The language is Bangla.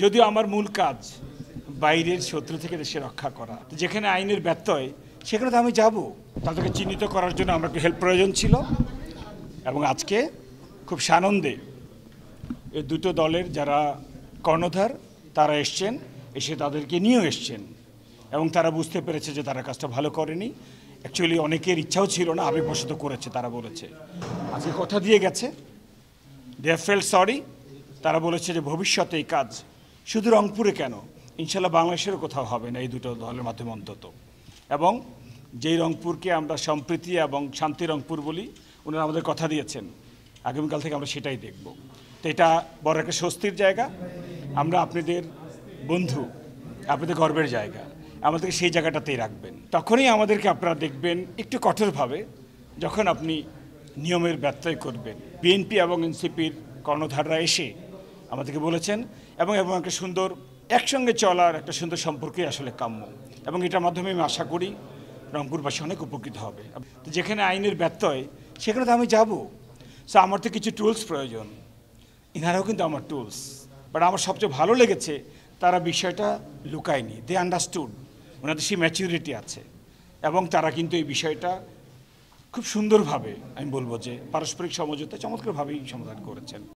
যদিও আমার মূল কাজ বাইরের শত্রু থেকে দেশে রক্ষা করা, যেখানে আইনের ব্যত্যয় সেখানে তো আমি যাব। তাদেরকে চিহ্নিত করার জন্য আমার একটু হেল্প প্রয়োজন ছিল এবং আজকে খুব সানন্দে এই দুটো দলের যারা কর্ণধার তারা এসছেন, এসে তাদেরকে নিয়েও এসছেন এবং তারা বুঝতে পেরেছে যে তারা কাজটা ভালো করেনি। অ্যাকচুয়ালি অনেকের ইচ্ছাও ছিল না, আবেগবশত করেছে। তারা বলেছে আজকে কথা দিয়ে গেছে, দে হ্যাভ ফেল্ট সরি। তারা বলেছে যে ভবিষ্যতে এই কাজ শুধু রংপুরে কেন, ইনশাল্লাহ বাংলাদেশেরও কোথাও হবে না, এই দুটো দলের মাধ্যমে অন্তত। এবং যেই রংপুরকে আমরা সম্প্রীতি এবং শান্তি রংপুর বলি, ওনারা আমাদের কথা দিয়েছেন আগামীকাল থেকে আমরা সেটাই দেখব। তো এটা বড় একটা স্বস্তির জায়গা। আমরা আপনাদের বন্ধু, আপনাদের গর্বের জায়গা, আমাদেরকে সেই জায়গাটাতেই রাখবেন। তখনই আমাদেরকে আপনারা দেখবেন একটু কঠোরভাবে, যখন আপনি নিয়মের ব্যত্যয় করবেন। বিএনপি এবং এনসিপির কর্ণধাররা এসে আমাদেরকে বলেছেন এবং একটা সুন্দর একসঙ্গে চলার একটা সুন্দর সম্পর্কই আসলে কাম্য, এবং এটার মাধ্যমে আমি আশা করি রংপুরবাসী অনেক উপকৃত হবে। তো যেখানে আইনের ব্যত্যয় সেখানে তো আমি যাব। সো আমার তো কিছু টুলস প্রয়োজন, ইনারাও কিন্তু আমার টুলস। বাট আমার সবচেয়ে ভালো লেগেছে তারা বিষয়টা লুকায়নি, দে আন্ডারস্টুড, ওনাদের সেই ম্যাচুরিটি আছে এবং তারা কিন্তু এই বিষয়টা খুব সুন্দরভাবে, আমি বলবো যে পারস্পরিক সমঝোতা চমৎকারভাবেই সমাধান করেছেন।